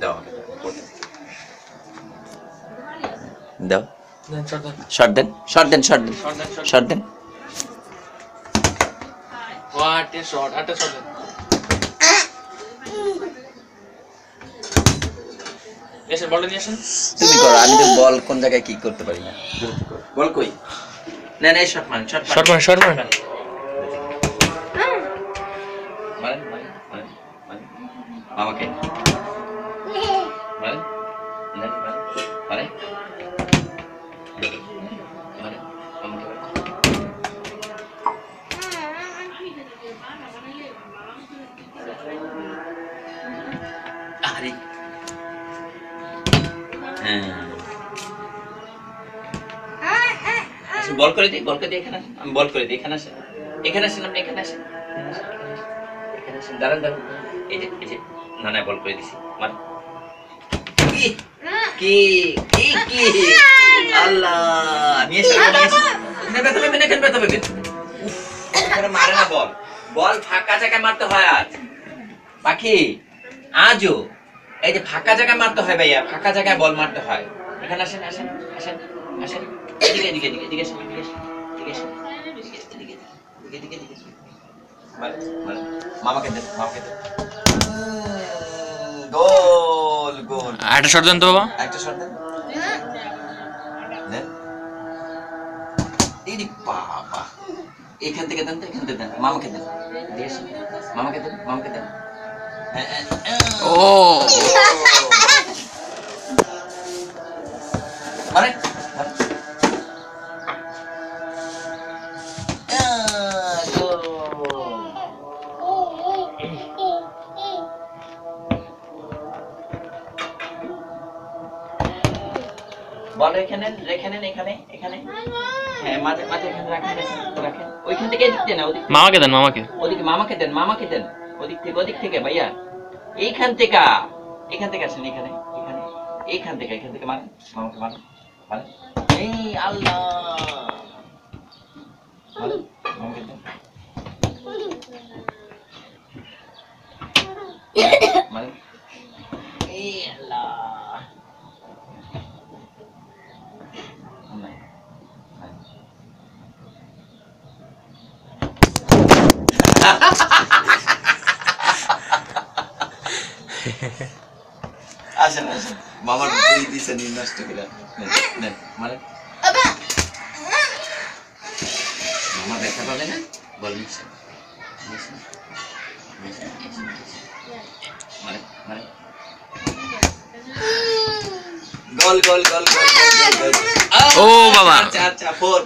দাও দাও shot then shot then shot then shot then What a shot! What a shot! Yes, ball নিয়ে আসেন। তুমি করো, আমি তো বল কোন জায়গায় কি করতে পারি না। বল কই? না না, শট মান, শট মান। শট মান। মারেন। আমাকে। মারেন। মারেন। আমাকে। আরে বল করে দিই এখানে আমি বল করে দিই এখানে আসেন আপনি এখানে আসেন দাঁড়ান এই যে না বল করে দিছি মার কি আল্লাহ নিয়ে এসে ব্যথা পাবেন এখানে মারে না বল ফাঁকা জায়গায় মারতে হয় আজ পাখি আজও এই যে ফাঁকা জায়গায় মারতে হয় ভাইয়া ফাঁকা জায়গায় বল মারতে হয় এখানে আসেন এদিকে মামাকে দেন গোল একটা শট দেন তো বাবা একটা শট দেন এই বাবা এখান থেকে দেন মামাকে দেন ও মানে বল এখানে হ্যাঁ মাঝে এখানে রাখেন ওইখান থেকে এদিক দেন মামাকে দেন মামাকে দেন ওদিক থেকে ভাইয়া এখান থেকে আসেন এখান থেকে মারেন মামাকে মারেন এই আল্লাহ মামাকে দেন মারেন এই আল্লাহ আসেন মামার দিছে নষ্ট করে নেন মানে মামা দেখা পাবে না বল নিচ্ছে মানে গোল ও বাবা আচ্ছা 4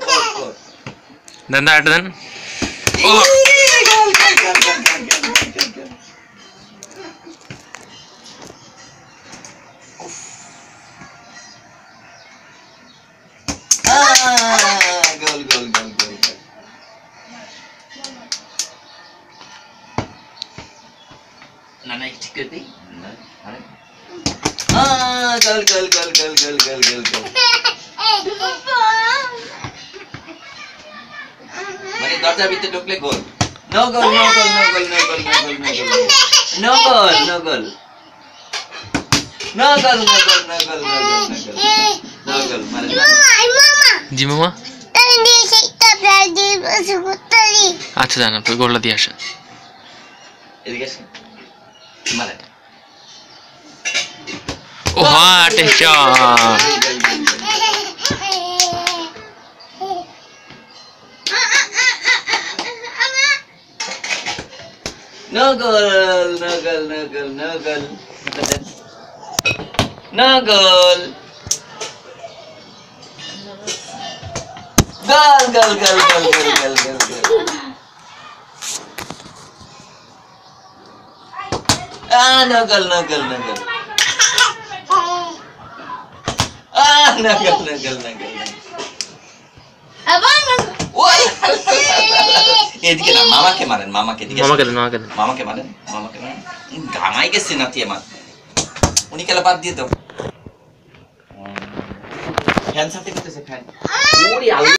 দেন একটা দেন ও গোল না ঠিক করে দিই আরে গোল মানে দরজার ভিতরে ঢুকলে গোল নো গোল মানে জি মামা আচ্ছা জানা তুই গোলটা দিয়ে আসেন এদিকে আসেন মানে ও what a shot No goal. Ah, no goal. Ah, no goal. Abang. এদিকে না মামাকে মারেন মামাকে মারেন ঘামাই গেছে নাতি আমার উনি খেলা বাদ দিয়ে দাও ফ্যান সাথে করতেছে ফ্যান